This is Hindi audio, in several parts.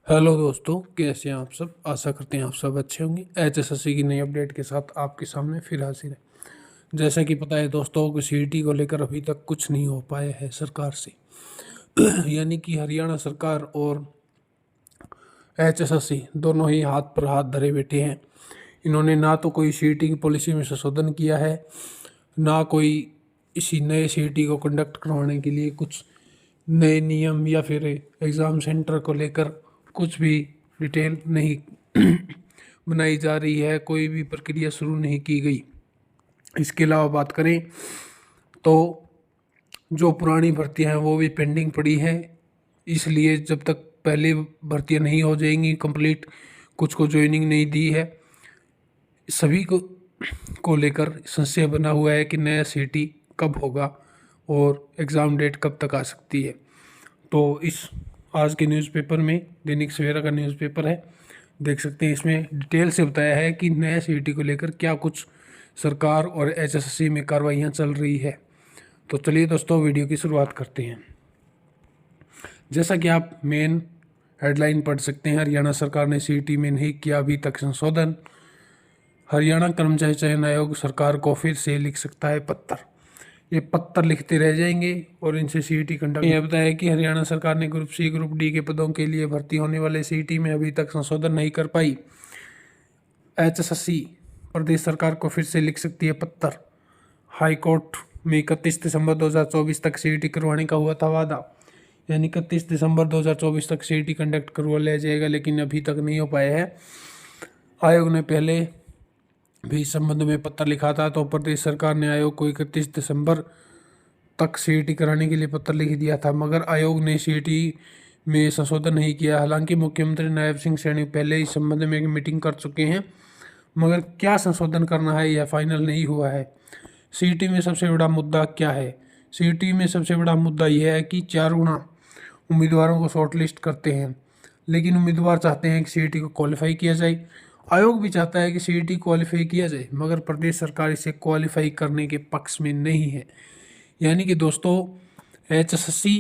हेलो दोस्तों, कैसे हैं आप सब। आशा करते हैं आप सब अच्छे होंगे। एचएसएससी की नई अपडेट के साथ आपके सामने फिर हाजिर है। जैसा कि पता है दोस्तों कि सीईटी को लेकर अभी तक कुछ नहीं हो पाया है सरकार से। यानी कि हरियाणा सरकार और एचएसएससी दोनों ही हाथ पर हाथ धरे बैठे हैं। इन्होंने ना तो कोई सीईटी की पॉलिसी में संशोधन किया है, ना कोई इसी नए सीईटी को कंडक्ट करवाने के लिए कुछ नए नियम या फिर एग्ज़ाम सेंटर को लेकर कुछ भी डिटेल नहीं बनाई जा रही है। कोई भी प्रक्रिया शुरू नहीं की गई। इसके अलावा बात करें तो जो पुरानी भर्तियां हैं वो भी पेंडिंग पड़ी है। इसलिए जब तक पहले भर्तियां नहीं हो जाएंगी कंप्लीट, कुछ को ज्वाइनिंग नहीं दी है, सभी को लेकर संशय बना हुआ है कि नया सीटी कब होगा और एग्ज़ाम डेट कब तक आ सकती है। तो इस आज के न्यूज़पेपर में, दैनिक सवेरा का न्यूज़पेपर है, देख सकते हैं इसमें डिटेल से बताया है कि नया सीईटी को लेकर क्या कुछ सरकार और एचएसएससी में कार्रवाइयाँ चल रही है। तो चलिए दोस्तों, वीडियो की शुरुआत करते हैं। जैसा कि आप मेन हेडलाइन पढ़ सकते हैं, हरियाणा सरकार ने सीईटी में नहीं किया अभी तक संशोधन। हरियाणा कर्मचारी चयन आयोग सरकार को फिर से लिख सकता है पत्र। ये पत्र लिखते रह जाएंगे और इनसे सीईटी कंडक्ट। यह बताया कि हरियाणा सरकार ने ग्रुप सी ग्रुप डी के पदों के लिए भर्ती होने वाले सीईटी में अभी तक संशोधन नहीं कर पाई। एचएसएससी प्रदेश सरकार को फिर से लिख सकती है पत्र। हाई कोर्ट में 31 दिसंबर 2024 तक सीईटी करवाने का हुआ था वादा, यानी 31 दिसंबर 2024 तक सीईटी कंडक्ट करवा लिया जाएगा, लेकिन अभी तक नहीं हो पाया है। आयोग ने पहले भी इस संबंध में पत्र लिखा था, तो प्रदेश सरकार ने आयोग को 31 दिसंबर तक सीईटी कराने के लिए पत्र लिख दिया था, मगर आयोग ने सीईटी में संशोधन नहीं किया। हालांकि मुख्यमंत्री नायब सिंह सैनी पहले इस संबंध में एक मीटिंग कर चुके हैं, मगर क्या संशोधन करना है यह फाइनल नहीं हुआ है। सीईटी में सबसे बड़ा मुद्दा क्या है? सीईटी में सबसे बड़ा मुद्दा यह है कि 4 गुना उम्मीदवारों को शॉर्टलिस्ट करते हैं, लेकिन उम्मीदवार चाहते हैं कि सीईटी को क्वालिफाई किया जाए। आयोग भी चाहता है कि सीईटी क्वालिफाई किया जाए, मगर प्रदेश सरकार इसे क्वालिफाई करने के पक्ष में नहीं है। यानी कि दोस्तों, एचएसएससी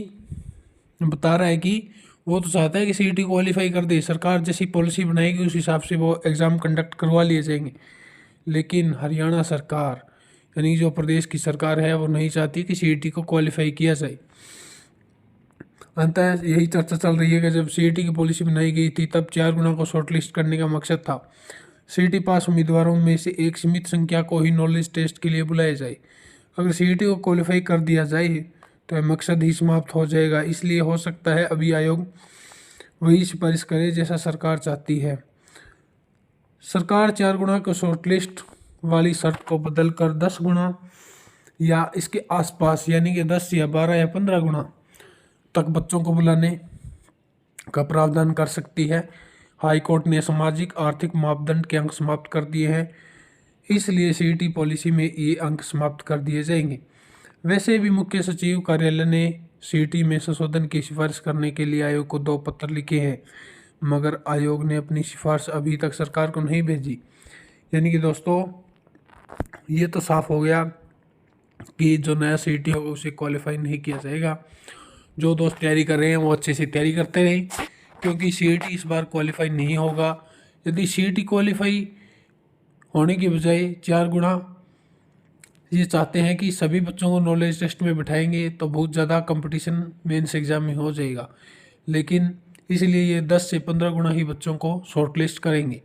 बता रहा है कि वो तो चाहता है कि सीईटी क्वालिफाई कर दे, सरकार जैसी पॉलिसी बनाएगी उस हिसाब से वो एग्ज़ाम कंडक्ट करवा लिए जाएंगे। लेकिन हरियाणा सरकार, यानी जो प्रदेश की सरकार है, वो नहीं चाहती कि सीईटी को क्वालिफाई किया जाए। अंततः यही चर्चा चल रही है कि जब सीईटी की पॉलिसी बनाई गई थी तब 4 गुना को शॉर्टलिस्ट करने का मकसद था। सीईटी पास उम्मीदवारों में से एक सीमित संख्या को ही नॉलेज टेस्ट के लिए बुलाया जाए। अगर सीईटी को क्वालिफाई कर दिया जाए तो यह मकसद ही समाप्त हो जाएगा। इसलिए हो सकता है अभी आयोग वही सिफारिश करे जैसा सरकार चाहती है। सरकार 4 गुना को शॉर्टलिस्ट वाली शर्त को बदलकर 10 गुना या इसके आसपास, यानी कि 10 या 12 या 15 गुना तक बच्चों को बुलाने का प्रावधान कर सकती है। हाई कोर्ट ने सामाजिक आर्थिक मापदंड के अंक समाप्त कर दिए हैं, इसलिए सीईटी पॉलिसी में ये अंक समाप्त कर दिए जाएंगे। वैसे भी मुख्य सचिव कार्यालय ने सीईटी में संशोधन की सिफारिश करने के लिए आयोग को 2 पत्र लिखे हैं, मगर आयोग ने अपनी सिफारिश अभी तक सरकार को नहीं भेजी। यानी कि दोस्तों, ये तो साफ हो गया कि जो नया सीईटी होगा उसे क्वालिफाई नहीं किया जाएगा। जो दोस्त तैयारी कर रहे हैं वो अच्छे से तैयारी करते रहें, क्योंकि सीईटी इस बार क्वालिफाई नहीं होगा। यदि सीईटी क्वालिफाई होने की बजाय 4 गुना ये चाहते हैं कि सभी बच्चों को नॉलेज टेस्ट में बिठाएंगे तो बहुत ज़्यादा कंपटीशन मेंस एग्ज़ाम में हो जाएगा। लेकिन इसलिए ये 10 से 15 गुना ही बच्चों को शॉर्टलिस्ट करेंगे।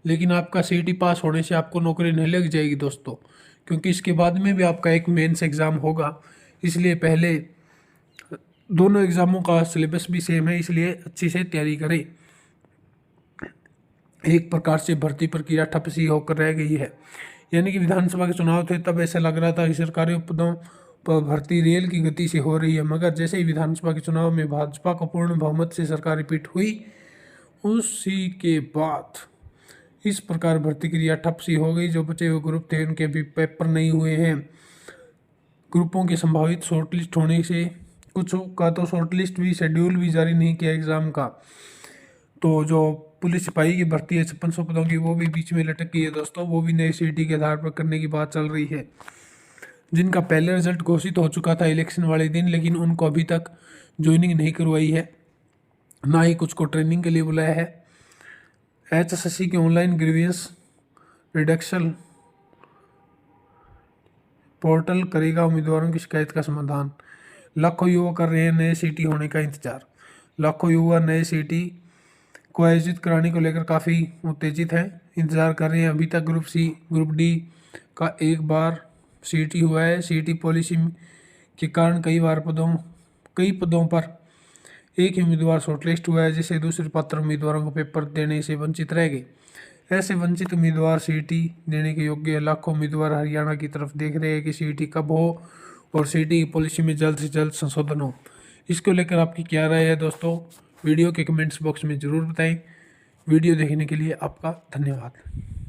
लेकिन आपका सीईटी पास होने से आपको नौकरी नहीं लग जाएगी दोस्तों, क्योंकि इसके बाद में भी आपका एक मेंस एग्ज़ाम होगा। इसलिए पहले दोनों एग्ज़ामों का सिलेबस भी सेम है, इसलिए अच्छी से तैयारी करें। एक प्रकार से भर्ती प्रक्रिया ठप सी होकर रह गई है। यानी कि विधानसभा के चुनाव थे तब ऐसा लग रहा था कि सरकारी पदों पर भर्ती रेल की गति से हो रही है, मगर जैसे ही विधानसभा के चुनाव में भाजपा को पूर्ण बहुमत से सरकार रिपीट हुई, उसी के बाद इस प्रकार भर्ती क्रिया ठप सी हो गई। जो बचे हुए ग्रुप थे उनके भी पेपर नहीं हुए हैं। ग्रुपों के संभावित शॉर्टलिस्ट होने से कुछ का तो शॉर्टलिस्ट भी, शेड्यूल भी जारी नहीं किया एग्ज़ाम का। तो जो पुलिस सिपाही की भर्ती है 5600 पदों की, वो भी बीच में लटक गई है दोस्तों। वो भी नई सीईटी के आधार पर करने की बात चल रही है, जिनका पहले रिजल्ट घोषित हो चुका था इलेक्शन वाले दिन, लेकिन उनको अभी तक ज्वाइनिंग नहीं करवाई है। ना ही कुछ को ट्रेनिंग के लिए बुलाया है। HSSC के ऑनलाइन ग्रीवियंस रिडक्शन पोर्टल करेगा उम्मीदवारों की शिकायत का समाधान। लाखों युवा कर रहे हैं नए सीटी होने का इंतजार। लाखों युवा नए सीटी को आयोजित कराने को लेकर काफ़ी उत्तेजित हैं, इंतज़ार कर रहे हैं। अभी तक ग्रुप सी ग्रुप डी का एक बार सीटी हुआ है। सीटी पॉलिसी के कारण कई पदों पर एक ही उम्मीदवार शॉर्टलिस्ट हुआ है, जिससे दूसरे पात्र उम्मीदवारों को पेपर देने से वंचित रह गए। ऐसे वंचित उम्मीदवार सीटी देने के योग्य लाखों उम्मीदवार हरियाणा की तरफ देख रहे हैं कि सीटी कब हो और सीटी की पॉलिसी में जल्द से जल्द संशोधन हो। इसको लेकर आपकी क्या राय है दोस्तों, वीडियो के कमेंट्स बॉक्स में ज़रूर बताएं। वीडियो देखने के लिए आपका धन्यवाद।